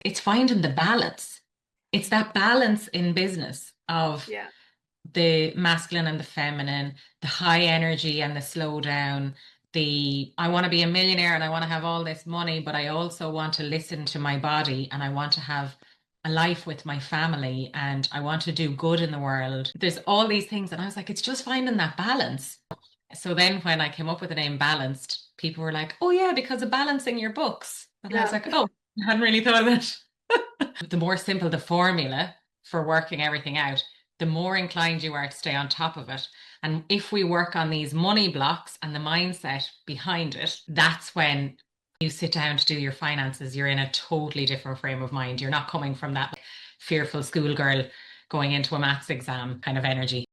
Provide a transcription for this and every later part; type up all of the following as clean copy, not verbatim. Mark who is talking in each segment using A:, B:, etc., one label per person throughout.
A: It's finding the balance. It's that balance in business of
B: Yeah.
A: the masculine and the feminine, the high energy and the slow down. The I want to be a millionaire and I want to have all this money, but I also want to listen to my body and I want to have a life with my family and I want to do good in the world. There's all these things. And I was like, it's just finding that balance. So then when I came up with the name Balanced, people were like, oh, yeah, because of balancing your books. And I was
B: Yeah.
A: like, oh, I hadn't really thought of that. The more simple the formula for working everything out, the more inclined you are to stay on top of it. And if we work on these money blocks and the mindset behind it, that's when you sit down to do your finances, you're in a totally different frame of mind. You're not coming from that fearful schoolgirl going into a maths exam kind of energy.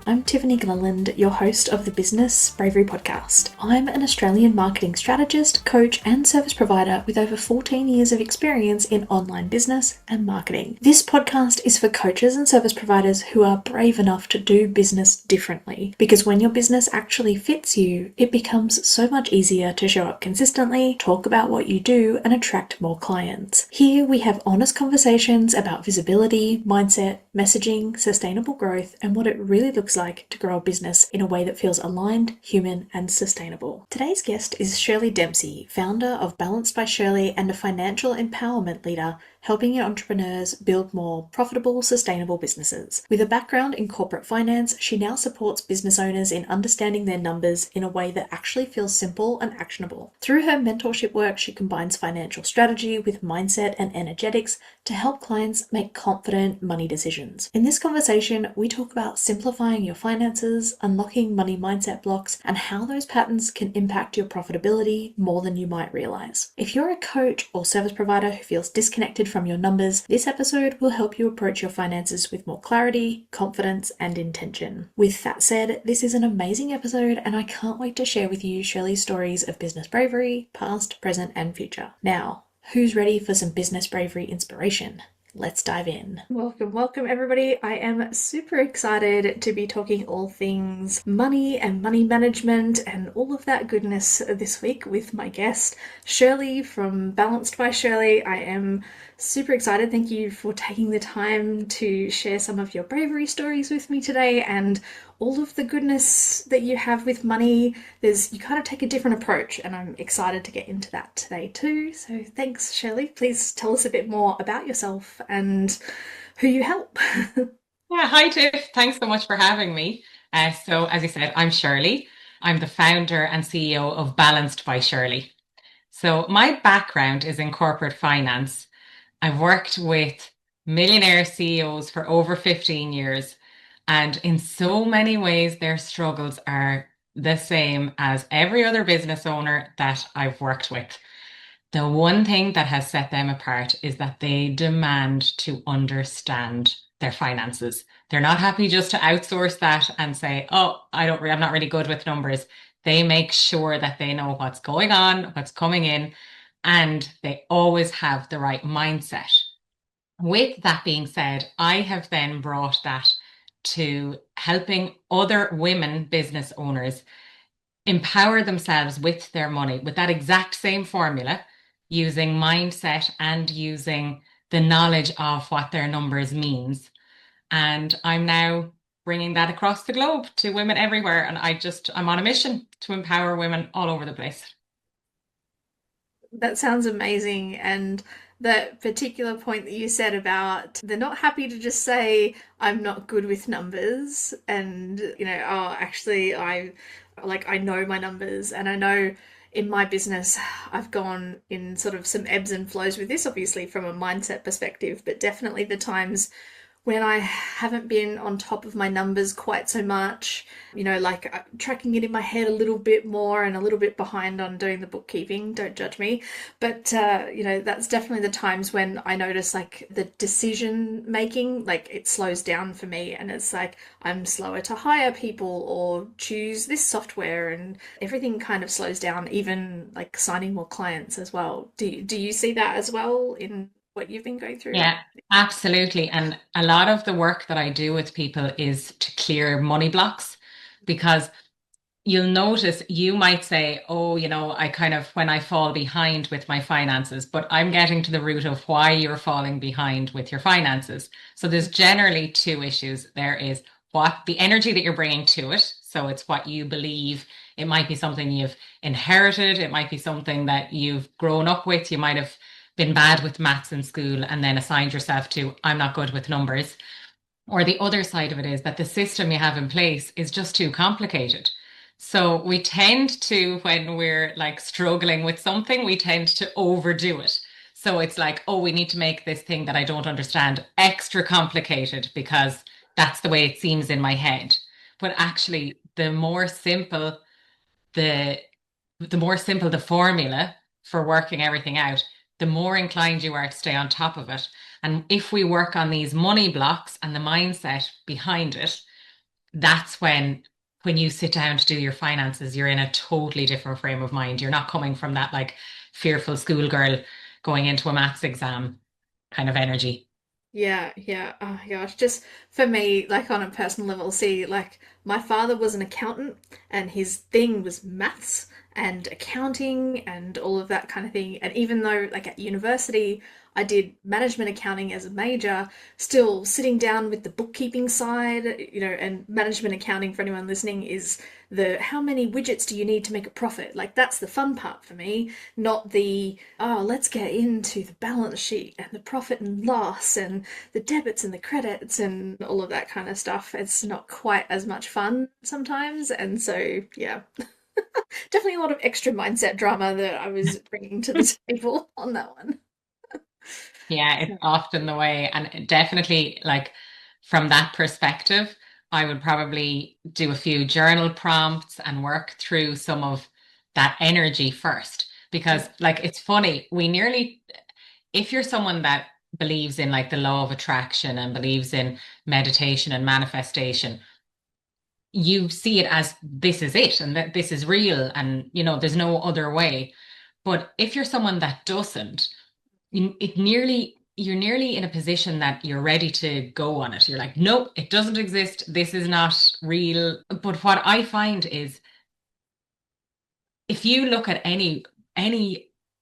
B: I'm Tiffany Glenland, your host of the Business Bravery podcast. I'm an Australian marketing strategist, coach, and service provider with over 14 years of experience in online business and marketing. This podcast is for coaches and service providers who are brave enough to do business differently. Because when your business actually fits you, it becomes so much easier to show up consistently, talk about what you do, and attract more clients. Here we have honest conversations about visibility, mindset, messaging, sustainable growth, and what it really looks like to grow a business in a way that feels aligned, human, and sustainable. Today's guest is Shirley Dempsey, founder of Balanced by Shirley and a financial empowerment leader helping entrepreneurs build more profitable, sustainable businesses. With a background in corporate finance, she now supports business owners in understanding their numbers in a way that actually feels simple and actionable. Through her mentorship work, she combines financial strategy with mindset and energetics to help clients make confident money decisions. In this conversation, we talk about simplifying your finances, unlocking money mindset blocks, and how those patterns can impact your profitability more than you might realize. If you're a coach or service provider who feels disconnected from your numbers, this episode will help you approach your finances with more clarity, confidence, and intention. With that said, this is an amazing episode, and I can't wait to share with you Shirley's stories of business bravery, past, present, and future. Now, who's ready for some business bravery inspiration? Let's dive in. Welcome, everybody. I am super excited to be talking all things money and money management and all of that goodness this week with my guest, Shirley from Balanced by Shirley. I am super excited. Thank you for taking the time to share some of your bravery stories with me today and all of the goodness that you have with money. You kind of take a different approach, and I'm excited to get into that today too. So thanks, Shirley. Please tell us a bit more about yourself and who you help.
A: Yeah, hi Tiff. Thanks so much for having me. So, as you said, I'm Shirley. I'm the founder and CEO of Balanced by Shirley. So, my background is in corporate finance. I've worked with millionaire CEOs for over 15 years, and in so many ways, their struggles are the same as every other business owner that I've worked with. The one thing that has set them apart is that they demand to understand their finances. They're not happy just to outsource that and say, "Oh, I'm not really good with numbers." They make sure that they know what's going on, what's coming in, and they always have the right mindset. With that being said, I have then brought that to helping other women business owners empower themselves with their money with that exact same formula, using mindset and using the knowledge of what their numbers means. And I'm now bringing that across the globe to women everywhere. And I'm on a mission to empower women all over the place.
B: That sounds amazing. And that particular point that you said about they're not happy to just say, I'm not good with numbers. And, oh, actually, I know my numbers and I know in my business, I've gone in sort of some ebbs and flows with this, obviously, from a mindset perspective, but definitely the times when I haven't been on top of my numbers quite so much, tracking it in my head a little bit more and a little bit behind on doing the bookkeeping. Don't judge me. But, that's definitely the times when I notice like the decision making, like it slows down for me. And it's like I'm slower to hire people or choose this software and everything kind of slows down, even like signing more clients as well. Do you see that as well in what you've been going through?
A: Yeah, absolutely. And a lot of the work that I do with people is to clear money blocks because you'll notice you might say, oh, I kind of, when I fall behind with my finances, but I'm getting to the root of why you're falling behind with your finances. So there's generally two issues. There is what the energy that you're bringing to it. So it's what you believe. It might be something you've inherited. It might be something that you've grown up with. You might have been bad with maths in school and then assigned yourself to, I'm not good with numbers. Or the other side of it is that the system you have in place is just too complicated. So we tend to, when we're like struggling with something, we tend to overdo it. So it's like, oh, we need to make this thing that I don't understand extra complicated because that's the way it seems in my head. But actually, the the more simple the formula for working everything out, the more inclined you are to stay on top of it. And if we work on these money blocks and the mindset behind it, that's when you sit down to do your finances, you're in a totally different frame of mind. You're not coming from that like fearful schoolgirl going into a maths exam kind of energy.
B: Yeah, yeah. Oh my gosh. Just for me, like on a personal level, see, like my father was an accountant and his thing was maths and accounting and all of that kind of thing. And even though, like at university, I did management accounting as a major, still sitting down with the bookkeeping side, and management accounting for anyone listening is the how many widgets do you need to make a profit? Like that's the fun part for me, not the, oh, let's get into the balance sheet and the profit and loss and the debits and the credits and all of that kind of stuff. It's not quite as much fun sometimes. And so, yeah, definitely a lot of extra mindset drama that I was bringing to the table on that one.
A: Yeah, it's often the way. And definitely, like, from that perspective, I would probably do a few journal prompts and work through some of that energy first.
B: Yeah.
A: Because, like, it's funny, if you're someone that believes in like the law of attraction and believes in meditation and manifestation, you see it as this is it and that this is real and, there's no other way. But if you're someone that doesn't, you're nearly in a position that you're ready to go on it. You're like, nope, it doesn't exist. This is not real. But what I find is if you look at any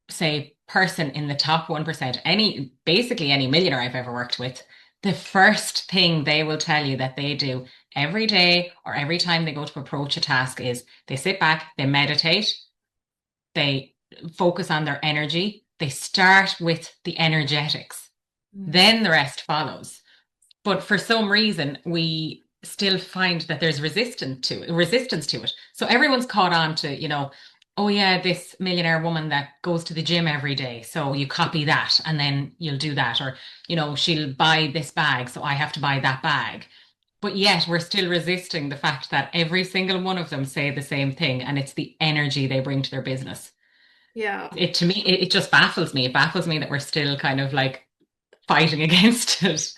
A: say person in the top 1%, basically any millionaire I've ever worked with, the first thing they will tell you that they do every day or every time they go to approach a task is they sit back, they meditate, they focus on their energy. They start with the energetics,
B: Mm.
A: then the rest follows. But for some reason, we still find that there's resistance to it. So everyone's caught on to, oh yeah, this millionaire woman that goes to the gym every day. So you copy that and then you'll do that. Or, she'll buy this bag, so I have to buy that bag. But yet we're still resisting the fact that every single one of them say the same thing, and it's the energy they bring to their business.
B: Yeah.
A: It to me, it just baffles me. It baffles me that we're still kind of like fighting against it.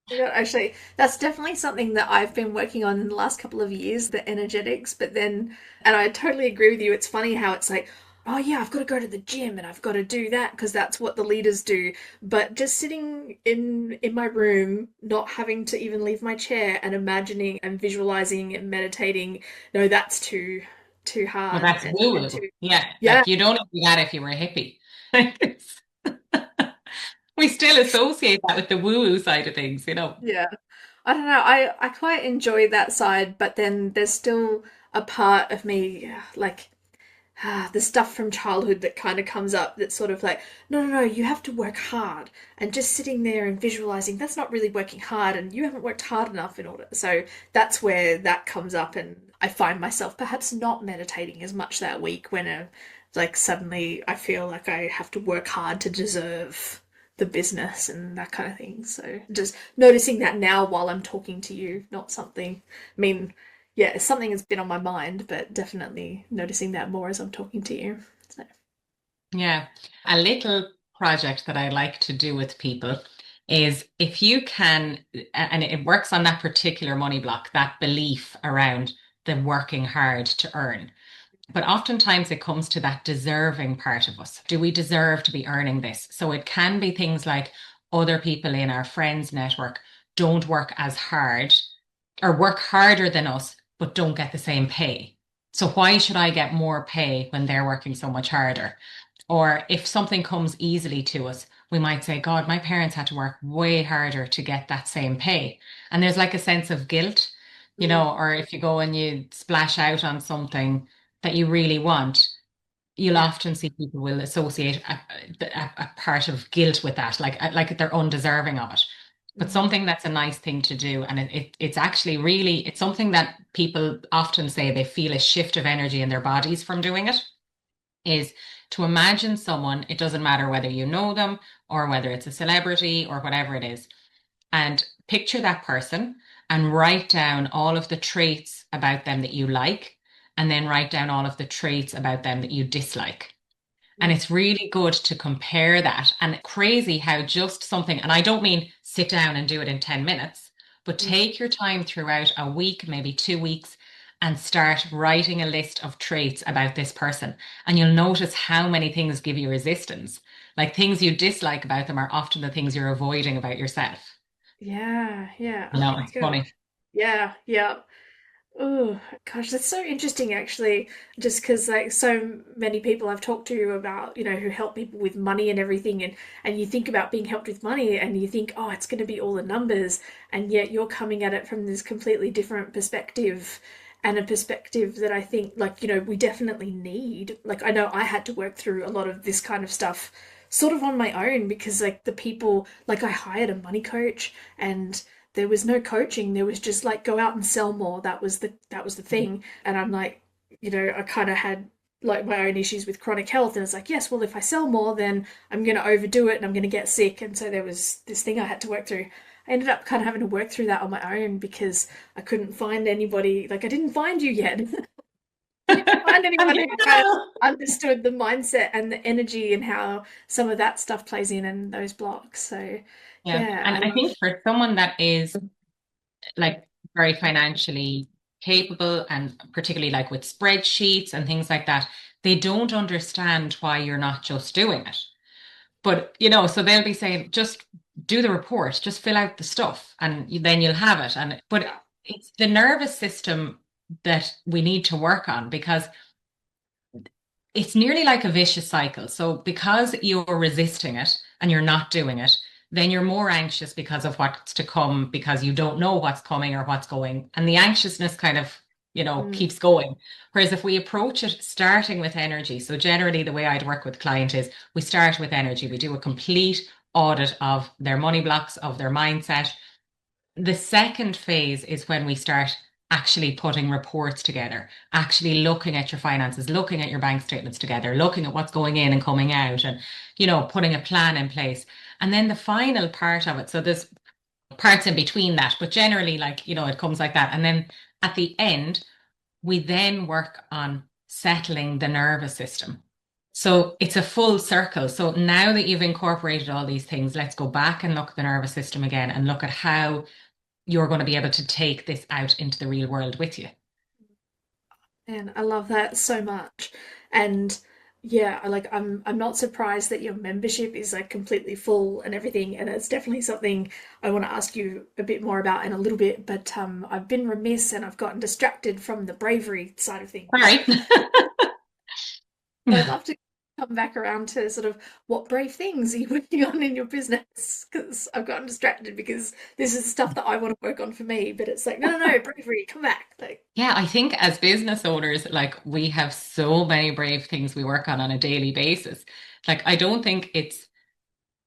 B: Yeah, actually, that's definitely something that I've been working on in the last couple of years, the energetics. But then, and I totally agree with you. It's funny how it's like, oh yeah, I've got to go to the gym and I've got to do that because that's what the leaders do. But just sitting in my room, not having to even leave my chair and imagining and visualizing and meditating, no, that's too
A: Well,
B: hard
A: that's
B: and
A: woo-woo.
B: too,
A: Yeah,
B: yeah,
A: like you don't do that if you were a hippie. We still associate that with the woo-woo side of things.
B: yeah. I don't know. I quite enjoy that side, but then there's still a part of me, like the stuff from childhood that kind of comes up that's sort of like, no, no, no, you have to work hard. And just sitting there and visualizing, that's not really working hard, and you haven't worked hard enough in order. So that's where that comes up, and I find myself perhaps not meditating as much that week when like suddenly I feel like I have to work hard to deserve the business and that kind of thing. So just noticing that now while I'm talking to you, not something, I mean, yeah, it's something that's been on my mind, but definitely noticing that more as I'm talking to you. So,
A: Yeah. A little project that I like to do with people is if you can, and it works on that particular money block, that belief around the working hard to earn. But oftentimes it comes to that deserving part of us. Do we deserve to be earning this? So it can be things like other people in our friends network don't work as hard or work harder than us, but don't get the same pay. So why should I get more pay when they're working so much harder? Or if something comes easily to us, we might say, God, my parents had to work way harder to get that same pay. And there's like a sense of guilt,
B: Mm,
A: or if you go and you splash out on something that you really want, you'll
B: yeah.
A: often see people will associate a part of guilt with that, like they're undeserving of it. But
B: Mm,
A: something that's a nice thing to do, and it's actually really it's something that people often say they feel a shift of energy in their bodies from doing it, is to imagine someone, it doesn't matter whether you know them or whether it's a celebrity or whatever it is, and picture that person and write down all of the traits about them that you like, and then write down all of the traits about them that you dislike. And
B: mm,
A: it's really good to compare that. And crazy how just something, and I don't mean sit down and do it in 10 minutes, but
B: mm.
A: take your time throughout a week, maybe 2 weeks, and start writing a list of traits about this person. And you'll notice how many things give you resistance. Like things you dislike about them are often the things you're avoiding about yourself.
B: Yeah, yeah.
A: You
B: Oh
A: know,
B: my
A: it's funny.
B: gosh. Yeah, yeah. Oh gosh, that's so interesting actually. Just because like so many people I've talked to about, who help people with money and everything, and you think about being helped with money, and you think, oh, it's going to be all the numbers, and yet you're coming at it from this completely different perspective, and a perspective that I think like, we definitely need. Like I know I had to work through a lot of this kind of stuff sort of on my own because like the people like I hired a money coach and there was no coaching. There was just like go out and sell more. That was the thing. And I'm like, I kind of had like my own issues with chronic health, and it's like, yes, well, if I sell more, then I'm going to overdo it and I'm going to get sick. And so there was this thing I had to work through. I ended up kind of having to work through that on my own because I couldn't find anybody. Like I didn't find you yet. I didn't find
A: I'm
B: anyone
A: here
B: who kind of
A: now.
B: understood the mindset and the energy and how some of that stuff plays in and those blocks. So
A: Yeah.
B: yeah,
A: And
B: I
A: I
B: love.
A: think for someone that is like very financially capable and particularly like with spreadsheets and things like that, they don't understand why you're not just doing it. But, so they'll be saying, just do the report, just fill out the stuff and then you'll have it. But
B: Yeah.
A: it's the nervous system that we need to work on because it's nearly like a vicious cycle. So because you're resisting it and you're not doing it, then you're more anxious because of what's to come because you don't know what's coming or what's going. And the anxiousness kind of,
B: Mm,
A: keeps going. Whereas if we approach it starting with energy, so generally the way I'd work with client is we start with energy. We do a complete audit of their money blocks, of their mindset. The second phase is when we start actually putting reports together, actually looking at your finances, looking at your bank statements together, looking at what's going in and coming out, and putting a plan in place. And then the final part of it, so there's parts in between that, but generally, like, it comes like that. And then at the end, we then work on settling the nervous system. So it's a full circle. So now that you've incorporated all these things, let's go back and look at the nervous system again and look at how you're going to be able to take this out into the real world with you.
B: and I love that so much. And yeah, I'm not surprised that your membership is like completely full and everything. And it's definitely something I want to ask you a bit more about in a little bit. But I've been remiss and I've gotten distracted from the bravery side of
A: All
B: things.
A: right.
B: But I'd love to come back around to sort of what brave things are you working on in your business? Because I've gotten distracted because this is stuff that I want to work on for me. But it's like, no, no, no, bravery, come back. Like,
A: Yeah, I think as business owners, like we have so many brave things we work on a daily basis. Like, I don't think it's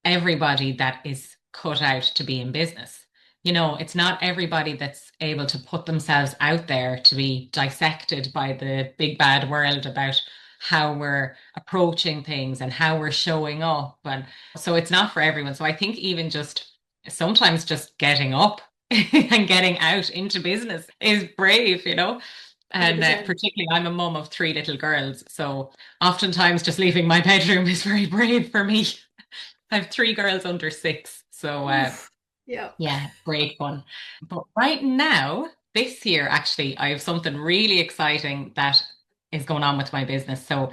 A: everybody that is cut out to be in business. It's not everybody that's able to put themselves out there to be dissected by the big bad world about how we're approaching things and how we're showing up. And so it's not for everyone. So I think even just sometimes just getting up and getting out into business is brave. And
B: 100%.
A: particularly, I'm a mum of three little girls. So oftentimes just leaving my bedroom is very brave for me. I have three girls under 6. So,
B: Oof. Yeah.
A: yeah, great fun. But right now, this year, actually, I have something really exciting that is going on with my business. So,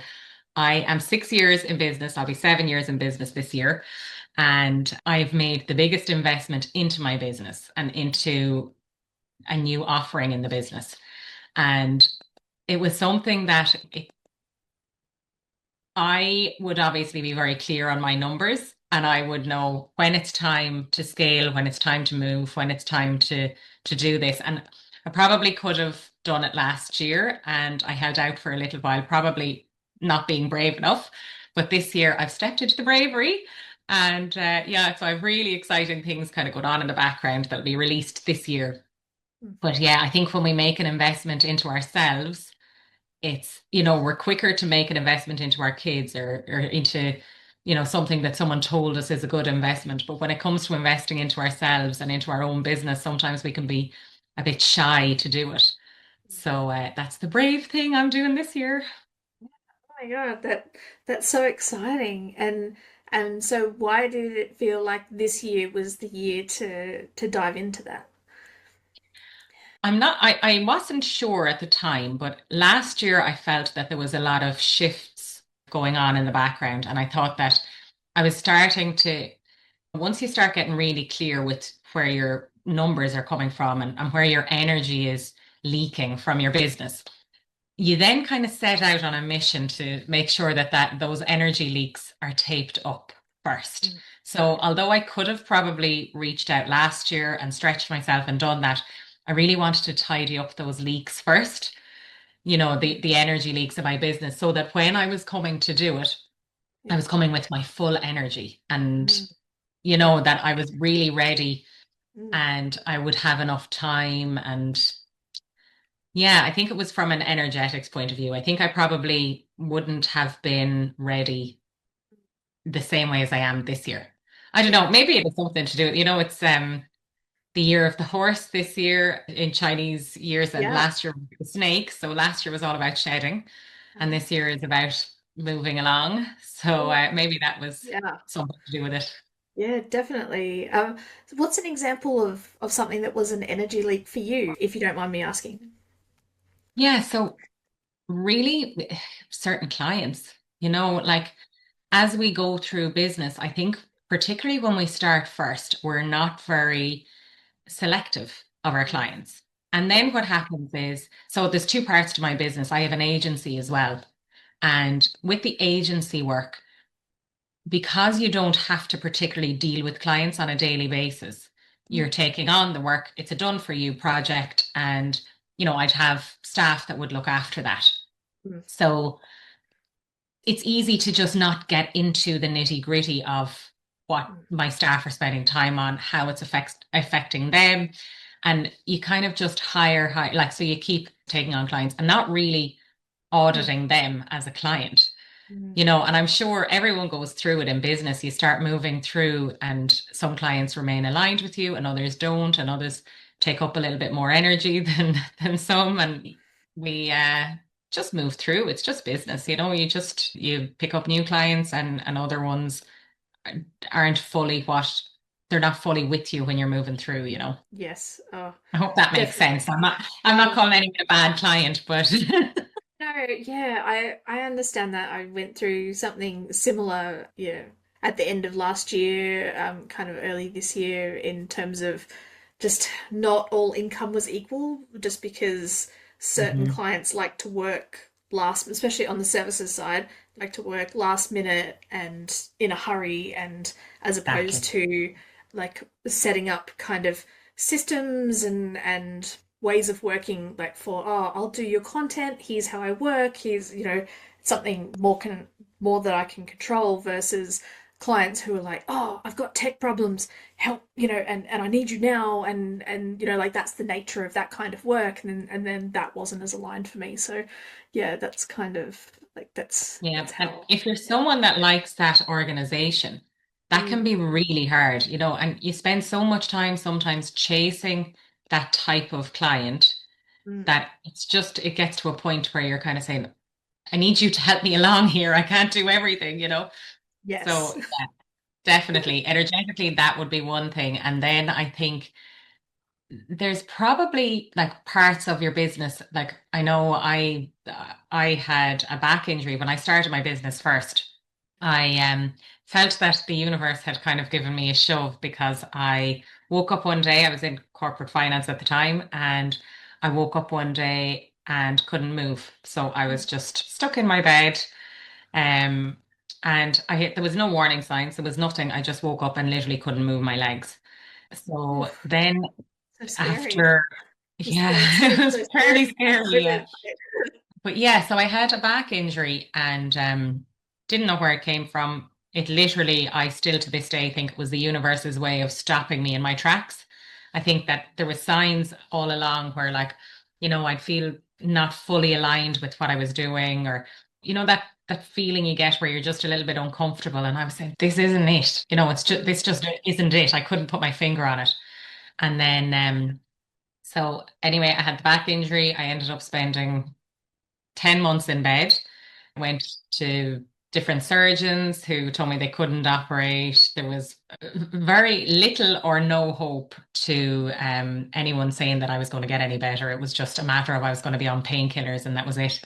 A: I am 6 years in business. I'll be 7 years in business this year. And I've made the biggest investment into my business and into a new offering in the business. And it was something that I would obviously be very clear on my numbers and I would know when it's time to scale, when it's time to move, when it's time to do this. And I probably could have done it last year and I held out for a little while, probably not being brave enough. But this year I've stepped into the bravery. And yeah, so I've really exciting things kind of going on in the background that'll be released this year.
B: Mm.
A: But yeah, I think when we make an investment into ourselves, it's, we're quicker to make an investment into our kids or into, something that someone told us is a good investment. But when it comes to investing into ourselves and into our own business, sometimes we can be a bit shy to do it. So that's the brave thing I'm doing this year.
B: Oh my God, that's so exciting. And so why did it feel like this year was the year to dive into that?
A: I wasn't sure at the time, but last year I felt that there was a lot of shifts going on in the background. And I thought that I was starting to, once you start getting really clear with where your numbers are coming from and where your energy is leaking from your business, you then kind of set out on a mission to make sure that those energy leaks are taped up first.
B: Mm.
A: So although I could have probably reached out last year and stretched myself and done that, I really wanted to tidy up those leaks first, the energy leaks in my business, so that when I was coming to do it, I
B: Yeah.
A: was coming with my full energy and
B: Mm. Yeah.
A: that I was really ready
B: Mm.
A: and I would have enough time. And yeah, I think it was from an energetics point of view. I think I probably wouldn't have been ready the same way as I am this year. I don't know,
B: Yeah.
A: maybe it has something to do with, it's the year of the horse this year in Chinese years, and
B: Yeah.
A: last year was the snake. So last year was all about shedding, and
B: Uh,
A: this year is about moving along. So
B: well,
A: maybe that was
B: yeah.
A: something to do with it.
B: Yeah, definitely. What's an example of something that was an energy leak for you, if you don't mind me asking?
A: Yeah, so really certain clients, like as we go through business, I think particularly when we start first, we're not very selective of our
B: Mm.
A: clients. And
B: Yeah.
A: then what happens is, so there's two parts to my business. I have an agency as well. And with the agency work, because you don't have to particularly deal with clients on a daily basis, you're
B: Mm.
A: taking on the work, it's a done for you project. And, I'd have staff that would look after that.
B: Mm.
A: So it's easy to just not get into the nitty gritty of what
B: Mm.
A: my staff are spending time on, how it's affecting them. And you kind of just hire, like, so you keep taking on clients and not really
B: Mm.
A: auditing them as a client.
B: Mm.
A: And I'm sure everyone goes through it in business. You start moving through, and some clients remain aligned with you, and others don't, and others take up a little bit more energy than some. And we just move through. It's just business, you pick up new clients, and other ones aren't fully they're not fully with you when you're moving through.
B: Yes. Oh,
A: I hope that makes sense.
B: definitely.
A: I'm not
B: No.
A: calling anyone a bad client, but
B: No, yeah, I understand that. I went through something similar, at the end of last year, kind of early this year, in terms of just not all income was equal, just because certain
A: Mhm.
B: clients like to work last, especially on the services side, like to work last minute and in a hurry, and as opposed
A: Exactly.
B: to like setting up kind of systems and ways of working, like for, oh, I'll do your content, here's how I work, here's, something more that I can control, versus clients who are like, oh, I've got tech problems, help, and I need you now, and like that's the nature of that kind of work, and then that wasn't as aligned for me. So yeah, that's kind of like
A: Yeah,
B: that's
A: and
B: how.
A: if you're
B: Yeah.
A: someone that likes that organization, that can
B: Mm.
A: be really hard, and you spend so much time sometimes chasing that type of client
B: Mm.
A: that it gets to a point where you're kind of saying, I need you to help me along here. I can't do everything.
B: Yes.
A: So yeah, definitely, energetically, that would be one thing. And then I think there's probably like parts of your business, like I know I had a back injury when I started my business first. I felt that the universe had kind of given me a shove because I woke up one day, I was in corporate finance at the time, and I woke up one day and couldn't move. So I was just stuck in my bed. Um, and there was no warning signs. There was nothing. I just woke up and literally couldn't move my legs. So
B: Oof,
A: then
B: so scary.
A: after,
B: This
A: yeah,
B: sounds
A: it was
B: so scary.
A: fairly
B: I
A: scary. Yeah.
B: couldn't.
A: But yeah, so I had a back injury and didn't know where it came from. It literally, I still to this day think it was the universe's way of stopping me in my tracks. I think that there were signs all along where, like, I'd feel not fully aligned with what I was doing, or that feeling you get where you're just a little bit uncomfortable. And I was saying, this isn't it. It's just
B: Mm,
A: this just isn't it. I couldn't put my finger on it. And then so anyway, I had the back injury. I ended up spending 10 months in bed. Went to different surgeons who told me they couldn't operate. There was very little or no hope to anyone saying that I was going to get any better. It was just a matter of I was going to be on painkillers and that was it.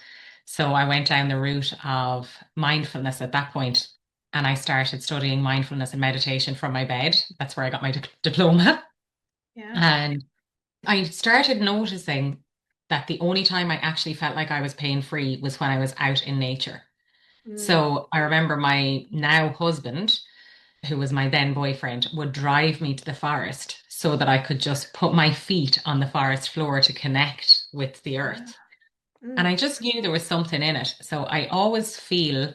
A: So I went down the route of mindfulness at that point, and I started studying mindfulness and meditation from my bed. That's where I got my diploma.
B: yeah.
A: And I started noticing that the only time I actually felt like I was pain free was when I was out in nature.
B: Mm,
A: So I remember my now husband, who was my then boyfriend, would drive me to the forest so that I could just put my feet on the forest floor to connect with the
B: yeah.
A: earth. And
B: Mm,
A: I just knew there was something in it. So I always feel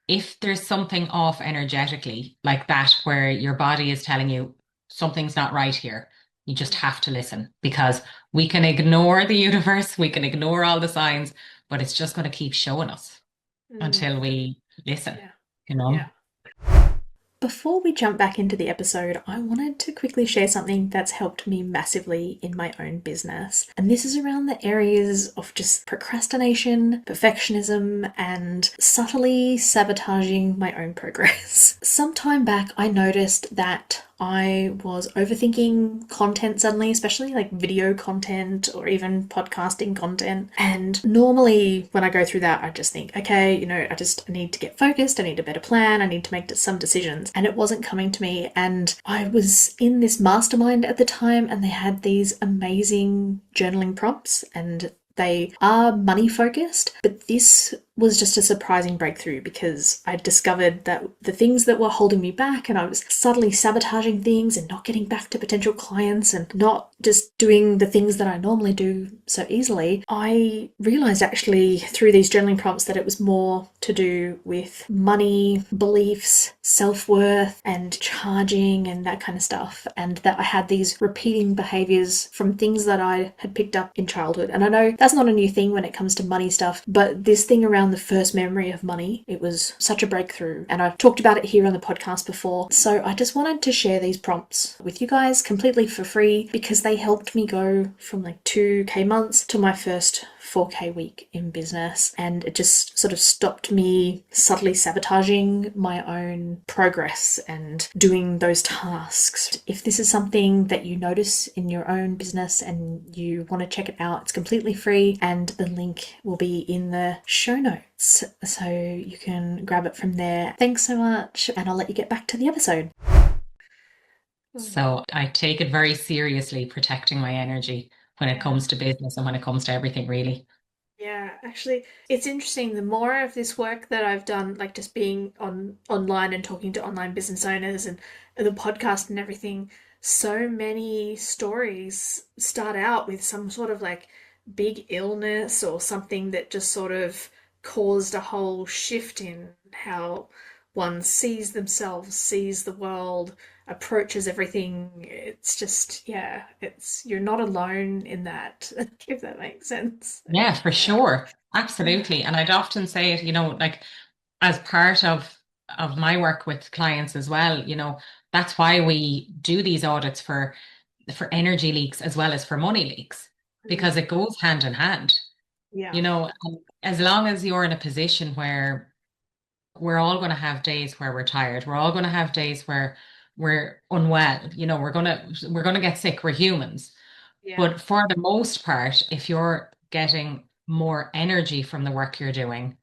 A: if there's something off energetically like that, where your body is telling you something's not right here, you just
B: mm,
A: have to listen, because we can ignore the universe, we can ignore all the signs, but it's just going to keep showing us
B: mm,
A: until we listen,
B: yeah.
A: you know?
B: Yeah. Before we jump back into the episode, I wanted to quickly share something that's helped me massively in my own business. And this is around the areas of just procrastination, perfectionism, and subtly sabotaging my own progress. Some time back, I noticed that I was overthinking content suddenly, especially like video content or even podcasting content. And normally, when I go through that, I just think, okay, I just need to get focused. I need a better plan. I need to make some decisions. And it wasn't coming to me. And I was in this mastermind at the time, and they had these amazing journaling prompts, and they are money focused, but this was just a surprising breakthrough because I discovered that the things that were holding me back, and I was subtly sabotaging things and not getting back to potential clients and not just doing the things that I normally do so easily, I realized actually through these journaling prompts that it was more to do with money, beliefs, self worth, and charging and that kind of stuff. And that I had these repeating behaviors from things that I had picked up in childhood. And I know that's not a new thing when it comes to money stuff, but this thing around the first memory of money, it was such a breakthrough. And I've talked about it here on the podcast before. So I just wanted to share these prompts with you guys completely for free because they helped me go from like 2K months to my first 4K week in business, and it just sort of stopped me subtly sabotaging my own progress and doing those tasks. If this is something that you notice in your own business and you want to check it out, it's completely free, and the link will be in the show notes so you can grab it from there. Thanks so much, and I'll let you get back to the episode.
A: So I take it very seriously, protecting my energy when it
B: Yeah.
A: comes to business and when it comes to everything, really.
B: Yeah, actually, it's interesting. The more of this work that I've done, like just being online and talking to online business owners and the podcast and everything, so many stories start out with some sort of like big illness or something that just sort of caused a whole shift in how one sees themselves, sees the world, approaches everything. It's just, yeah, it's you're not alone in that, if that makes sense.
A: Yeah, for sure.
B: Yeah.
A: Absolutely. And I'd often say it, like as part of my work with clients as well, that's why we do these audits for energy leaks as well as for money leaks,
B: Mm.
A: because it goes hand in hand.
B: Yeah.
A: And as long as you're in a position where we're all going to have days where we're tired, we're all going to have days where we're unwell, we're going to get sick, we're humans.
B: Yeah.
A: But for the most part, if you're getting more energy from the work you're doing,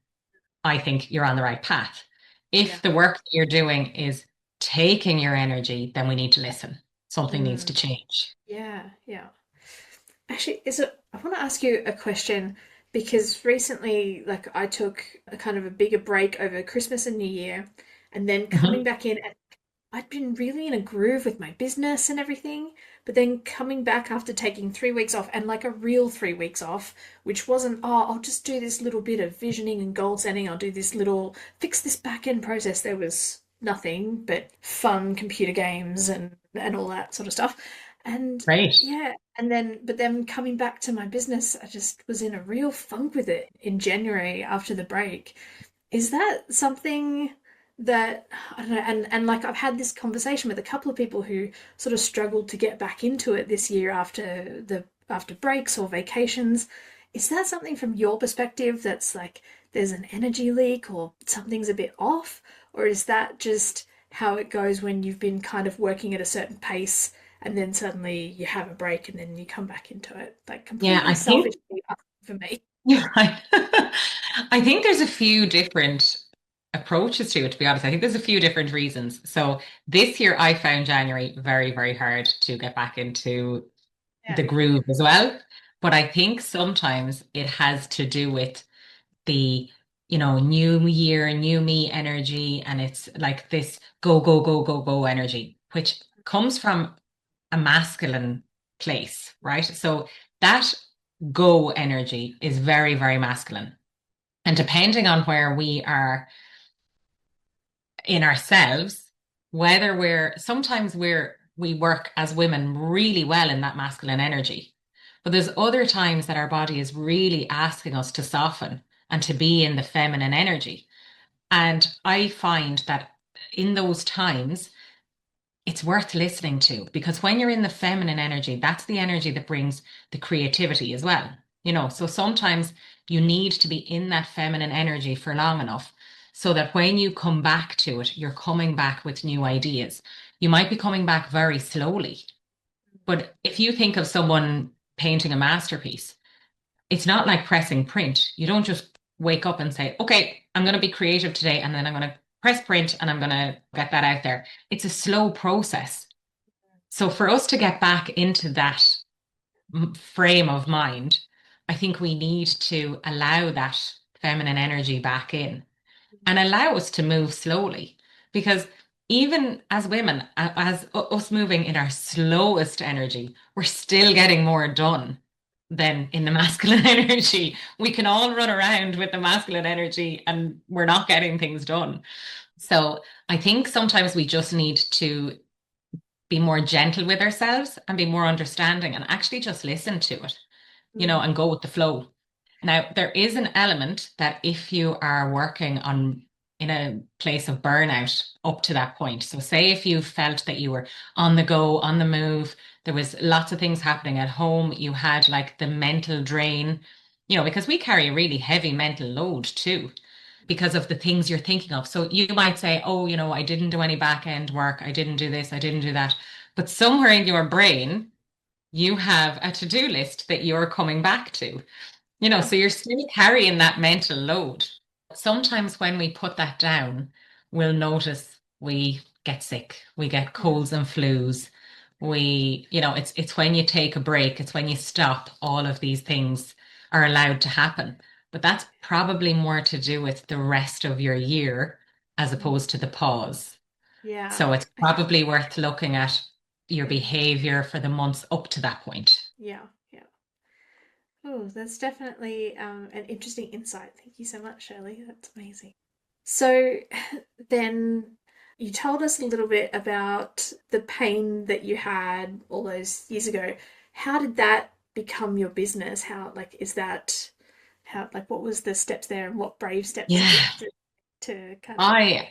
A: I think you're on the right path.
B: Yeah.
A: If the work that you're doing is taking your energy, then we need to listen. Something needs to
B: Mm.
A: change.
B: Yeah. Yeah. Actually, is it? I want to ask you a question because recently, like, I took a kind of a bigger break over Christmas and New Year, and then coming
A: Mhm.
B: back in, and I'd been really in a groove with my business and everything. But then coming back after taking 3 weeks off, and like a real 3 weeks off, which wasn't, oh, I'll just do this little bit of visioning and goal setting, I'll do this little fix this back end process. There was nothing but fun computer games and all that sort of stuff. And
A: Great.
B: yeah, and then, but then coming back to my business, I just was in a real funk with it in January after the break. Is that something that I don't know? And like I've had this conversation with a couple of people who sort of struggled to get back into it this year after breaks or vacations. Is that something from your perspective that's like there's an energy leak or something's a bit off? Or is that just how it goes when you've been kind of working at a certain pace and then suddenly you have a break and then you come back into it? Like
A: Yeah,
B: completely
A: I think
B: selfishly for me.
A: you're right. I think there's a few different approaches to it, to be honest. I think there's a few different reasons. So this year I found January very, very hard to get back into
B: Yeah.
A: the groove as well. But I think sometimes it has to do with the, new year, new me energy. And it's like this go, go, go, go, go energy, which comes from a masculine place, right? So that go energy is very, very masculine. And depending on where we are in ourselves, whether we work as women really well in that masculine energy. But there's other times that our body is really asking us to soften and to be in the feminine energy. And I find that in those times, it's worth listening to because when you're in the feminine energy, that's the energy that brings the creativity as well. So sometimes you need to be in that feminine energy for long enough so that when you come back to it, you're coming back with new ideas. You might be coming back very slowly, but if you think of someone painting a masterpiece, it's not like pressing print. You don't just wake up and say, okay, I'm going to be creative today, and then I'm going to press print and I'm going to get that out there. It's a slow process. So for us to get back into that frame of mind, I think we need to allow that feminine energy back in and allow us to move slowly. Because even as women, as us moving in our slowest energy, we're still getting more done than in the masculine energy. We can all run around with the masculine energy and we're not getting things done. So I think sometimes we just need to be more gentle with ourselves and be more understanding and actually just listen to it,
B: Mm.
A: and go with the flow. Now, there is an element that if you are working on in a place of burnout up to that point, so say if you felt that you were on the go, on the move, there was lots of things happening at home, you had like the mental drain, because we carry a really heavy mental load too because of the things you're thinking of. So you might say, oh, I didn't do any back end work. I didn't do this. I didn't do that. But somewhere in your brain, you have a to-do list that you're coming back to,
B: Yeah.
A: so you're still carrying that mental load. Sometimes when we put that down, we'll notice we get sick, we get
B: Yeah.
A: colds and flus. It's when you take a break, it's when you stop, all of these things are allowed to happen. But that's probably more to do with the rest of your year as
B: Mm.
A: opposed to the pause.
B: Yeah.
A: So it's
B: Okay.
A: probably worth looking at your
B: Mm.
A: behavior for the months up to that point.
B: Yeah. Yeah. Oh, that's definitely an interesting insight. Thank you so much, Shirley. That's amazing. So then you told us a little bit about the pain that you had all those years ago. How did that become your business? How, like, is that how, like, what was the steps there and what brave steps did you
A: Yeah.
B: have to kind of,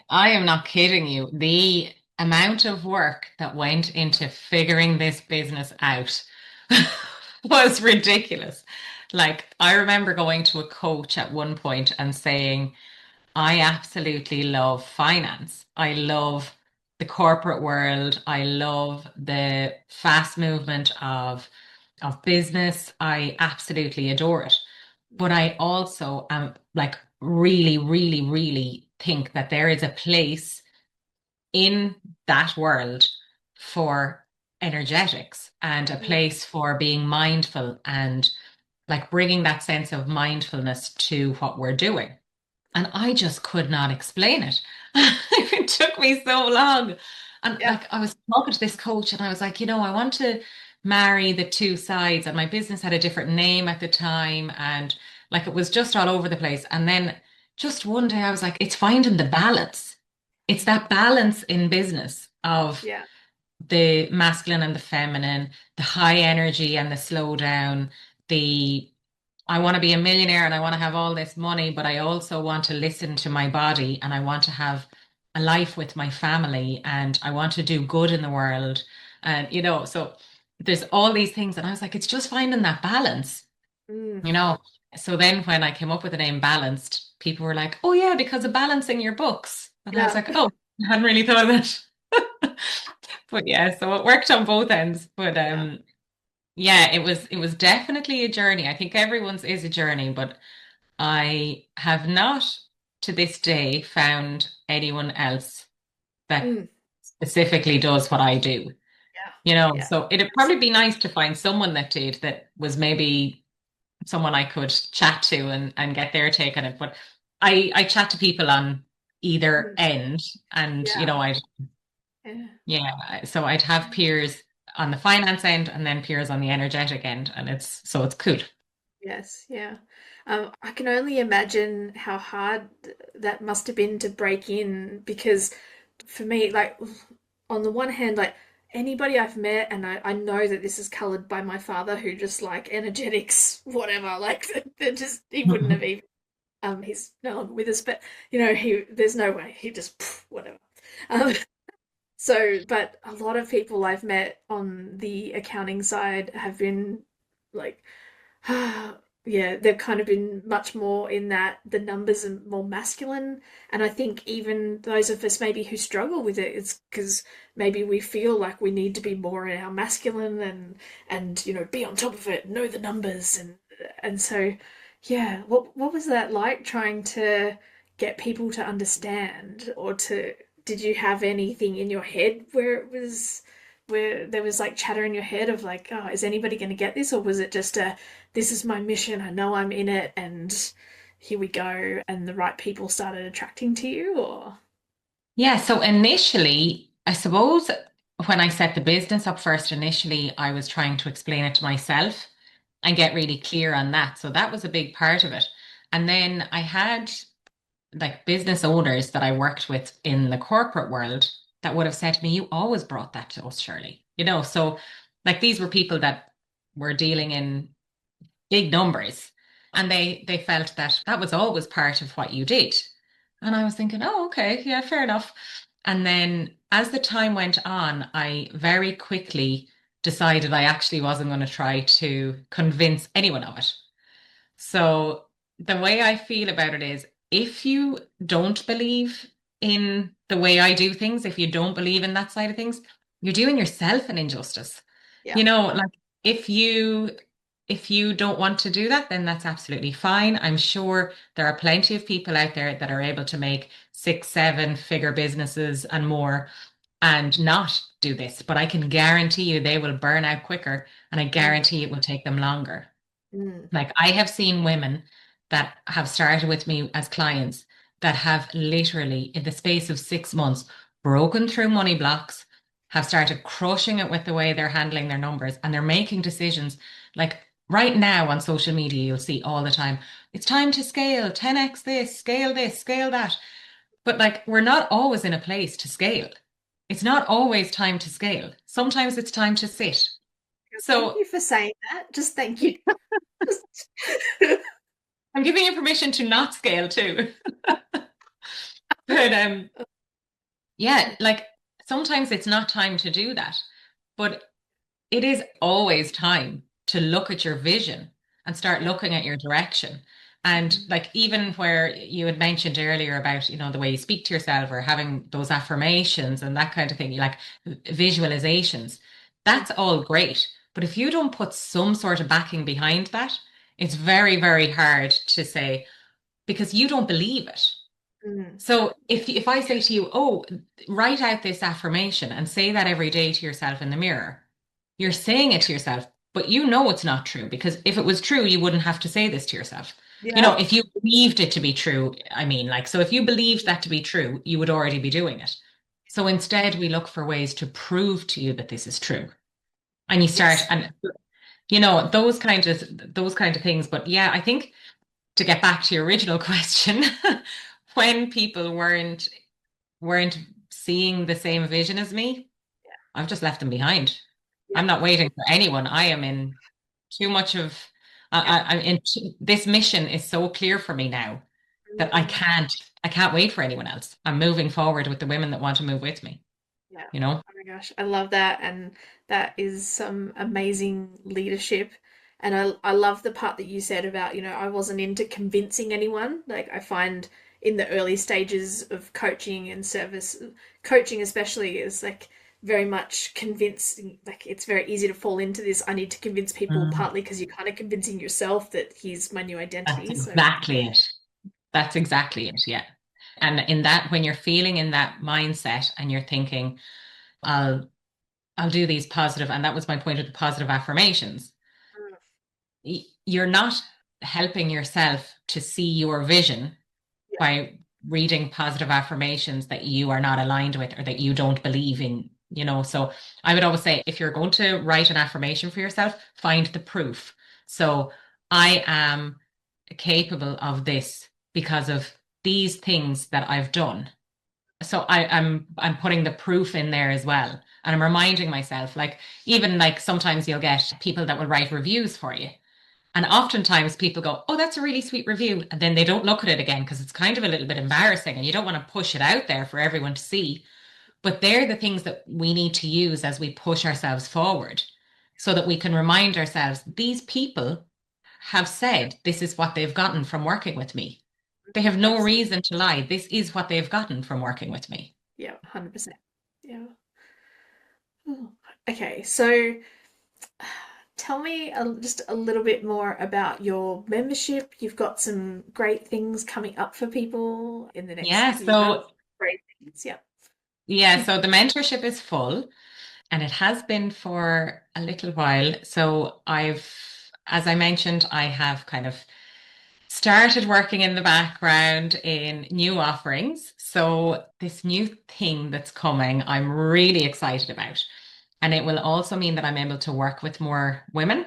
A: I am not kidding you. The amount of work that went into figuring this business out was ridiculous. Like, I remember going to a coach at one point and saying, I absolutely love finance. I love the corporate world. I love the fast movement of business. I absolutely adore it. But I also am like really, really, really think that there is a place in that world for energetics and a place for being mindful and like bringing that sense of mindfulness to what we're doing. And I just could not explain it. It took me so long. And
B: Yeah.
A: like I was talking to this coach and I was like, I want to marry the two sides. And my business had a different name at the time. And like it was just all over the place. And then just one day I was like, it's finding the balance. It's that balance in business of
B: Yeah.
A: the masculine and the feminine, the high energy and the slow down, the I want to be a millionaire and I want to have all this money, but I also want to listen to my body and I want to have a life with my family and I want to do good in the world. And, so there's all these things. And I was like, it's just finding that balance,
B: Mm.
A: you know. So then when I came up with the name Balanced, people were like, oh, yeah, because of balancing your books. And I was
B: Yeah.
A: like, oh, I hadn't really thought of that. But yeah, so it worked on both ends. But
B: Yeah.
A: yeah, it was definitely a journey. I think everyone's is a journey, but I have not to this day found anyone else that
B: Mm.
A: specifically does what I do.
B: Yeah. Yeah.
A: So it'd probably be nice to find someone that did that was maybe someone I could chat to and get their take on it. But I chat to people on either
B: Mm.
A: end and
B: Yeah.
A: I
B: Yeah.
A: yeah, so I'd have peers on the finance end and then peers on the energetic end and it's cool.
B: Yes, yeah. I can only imagine how hard that must have been to break in because for me, like, on the one hand, like, anybody I've met, and I know that this is colored by my father who just like energetics, whatever, like, they're just, he wouldn't have even, he's no longer with us, but, there's no way, he just, whatever. Um, but a lot of people I've met on the accounting side have been like, yeah, they've kind of been much more in that the numbers are more masculine. And I think even those of us maybe who struggle with it, it's because maybe we feel like we need to be more in our masculine and be on top of it, know the numbers and so yeah, what was that like trying to get people to understand or to did you have anything in your head where there was like chatter in your head of like, oh, is anybody going to get this? Or was it just this is my mission, I know I'm in it, and here we go, and the right people started attracting to you? Or,
A: Yeah, so initially, I suppose when I set the business up first, initially I was trying to explain it to myself and get really clear on that. So that was a big part of it. And then I had like business owners that I worked with in the corporate world that would have said to me, you always brought that to us, Shirley. So like these were people that were dealing in big numbers and they felt that that was always part of what you did. And I was thinking, oh, okay, yeah, fair enough. And then as the time went on, I very quickly decided I actually wasn't going to try to convince anyone of it. So the way I feel about it is if you don't believe in the way I do things, if you don't believe in that side of things, you're doing yourself an injustice.
B: yeah.
A: Like if you don't want to do that, then that's absolutely fine. I'm sure there are plenty of people out there that are able to make six, seven figure businesses and more and not do this, but I can guarantee you they will burn out quicker and I
B: Mm,
A: guarantee it will take them longer.
B: mm,
A: Like I have seen women that have started with me as clients that have literally, in the space of 6 months, broken through money blocks, have started crushing it with the way they're handling their numbers, and they're making decisions. Like right now on social media, you'll see all the time, it's time to scale, 10x this, scale that. But like we're not always in a place to scale. It's not always time to scale. Sometimes it's time to sit.
B: thank
A: So
B: you for saying that. Just thank you.
A: I'm giving you permission to not scale too. But yeah, like sometimes it's not time to do that, but it is always time to look at your vision and start
B: Yeah.
A: looking at your direction. And
B: Mm,
A: like even where you had mentioned earlier about, the way you speak to yourself or having those affirmations and that kind of thing, like visualizations,
B: mm,
A: that's all great. But if you don't put some sort of backing behind that, it's very, very hard to say because you don't believe it.
B: mm.
A: So if I say to you, oh, write out this affirmation and say that every day to yourself in the mirror, you're saying it to yourself, but you know it's not true because if it was true, you wouldn't have to say this to yourself.
B: Yeah.
A: If you believed it to be true, I mean, like, so if you believed that to be true, you would already be doing it. So instead, we look for ways to prove to you that this is true. And you start,
B: Yes.
A: and those kind of things. But yeah, I think to get back to your original question, when people weren't seeing the same vision as me, I've just left them behind.
B: Yeah.
A: I'm not waiting for anyone. I am in too much of
B: Yeah.
A: I'm in this mission is so clear for me now that
B: Mm.
A: I can't wait for anyone else. I'm moving forward with the women that want to move with me,
B: Yeah.
A: you know?
B: Oh my gosh, I love that, and that is some amazing leadership. And I love the part that you said about, I wasn't into convincing anyone. Like I find in the early stages of coaching and service, coaching especially is like very much convincing. Like it's very easy to fall into this. I need to convince people
A: Mm.
B: partly because you're kind of convincing yourself that here's my new
A: That's
B: identity. So
A: exactly it. That's exactly it. Yeah. And in that, when you're feeling in that mindset and you're thinking, I'll I'll do these positive, and that was my point of the positive affirmations.
B: mm,
A: You're not helping yourself to see your vision
B: yeah,
A: by reading positive affirmations that you are not aligned with or that you don't believe in. So I would always say if you're going to write an affirmation for yourself, find the proof. So I am capable of this because of these things that I've done. So I'm putting the proof in there as well. And I'm reminding myself, like, even like sometimes you'll get people that will write reviews for you. And oftentimes people go, "Oh, that's a really sweet review." And then they don't look at it again because it's kind of a little bit embarrassing and you don't want to push it out there for everyone to see. But they're the things that we need to use as we push ourselves forward so that we can remind ourselves these people have said this is what they've gotten from working with me. They have no
B: absolutely.
A: reason to lie. This is what they've gotten from working with me.
B: Yeah, 100%. Yeah. Oh, okay, so tell me just a little bit more about your membership. You've got some great things coming up for people in the next
A: Yeah,
B: few months.
A: so
B: Great things, yeah.
A: the mentorship is full. And it has been for a little while. So as I mentioned, I have kind of started working in the background in new offerings. So this new thing that's coming, I'm really excited about. And it will also mean that I'm able to work with more women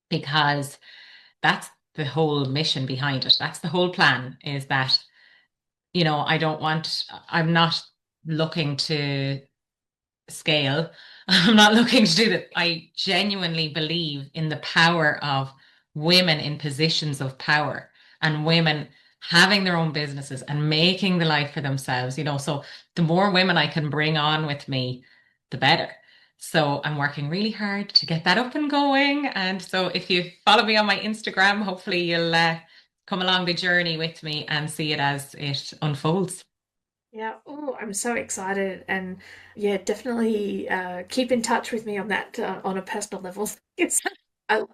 A: because that's the whole mission behind it. That's the whole plan is that, I'm not looking to scale. I'm not looking to do that. I genuinely believe in the power of women in positions of power and women having their own businesses and making the life for themselves. So the more women I can bring on with me, the better. So I'm working really hard to get that up and going. And so if you follow me on my Instagram, hopefully you'll come along the journey with me and see it as it unfolds.
B: Yeah. Oh, I'm so excited. And yeah, definitely keep in touch with me on that on a personal level. Yes.
A: Um,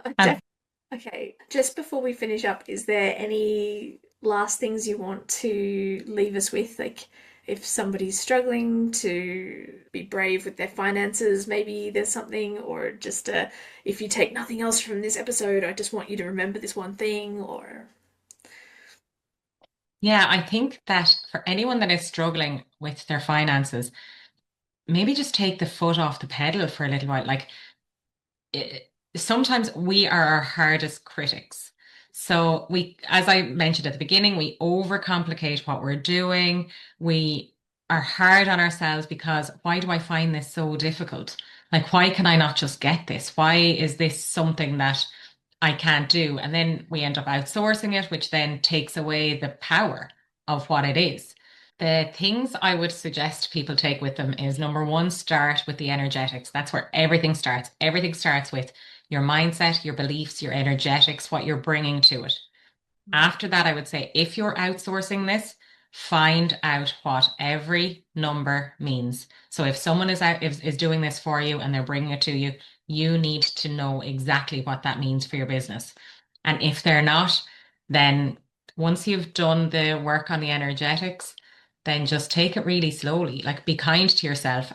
B: Okay, just before we finish up, is there any last things you want to leave us with? Like, if somebody's struggling to be brave with their finances, maybe there's something, or just if you take nothing else from this episode, I just want you to remember this one thing, or
A: Yeah, I think that for anyone that is struggling with their finances, maybe just take the foot off the pedal for a little while. Like sometimes we are our hardest critics. So as I mentioned at the beginning, we overcomplicate what we're doing. We are hard on ourselves because why do I find this so difficult? Like, why can I not just get this? Why is this something that I can't do? And then we end up outsourcing it, which then takes away the power of what it is. The things I would suggest people take with them is number one, start with the energetics. That's where everything starts. Everything starts with your mindset, your beliefs, your energetics, what you're bringing to it. After that, I would say if you're outsourcing this, find out what every number means. So if someone is doing this for you and they're bringing it to you, you need to know exactly what that means for your business. And if they're not, then once you've done the work on the energetics, then just take it really slowly. Like be kind to yourself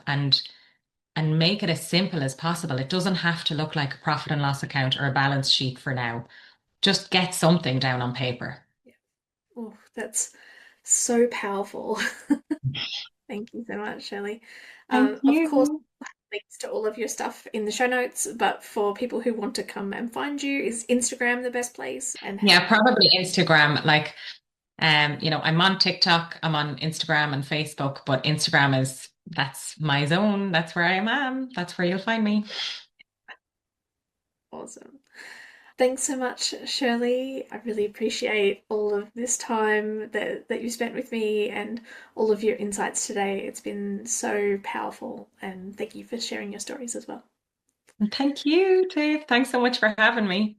A: and make it as simple as possible. It doesn't have to look like a profit and loss account or a balance sheet for now. Just get something down on paper.
B: Oh, that's so powerful. Thank you so much, Shirley.
A: Thank
B: Of course,
A: you.
B: links to all of your stuff in the show notes, but for people who want to come and find you, is Instagram the best place? And
A: Yeah, probably Instagram. Like, I'm on TikTok, I'm on Instagram and Facebook, but Instagram that's my zone. That's where I am. That's where you'll find me.
B: awesome. Thanks so much, Shirley. I really appreciate all of this time that you spent with me and all of your insights today. It's been so powerful, and thank you for sharing your stories as well.
A: And thank you, Dave. Thanks so much for having me.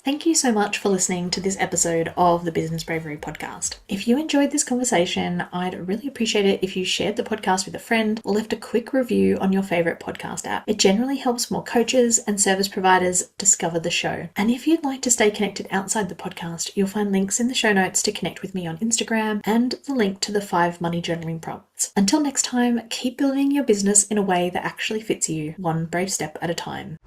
B: Thank you so much for listening to this episode of the Business Bravery podcast. If you enjoyed this conversation, I'd really appreciate it if you shared the podcast with a friend or left a quick review on your favorite podcast app. It generally helps more coaches and service providers discover the show. And if you'd like to stay connected outside the podcast, you'll find links in the show notes to connect with me on Instagram and the link to the 5 money journaling prompts. Until next time, keep building your business in a way that actually fits you, one brave step at a time.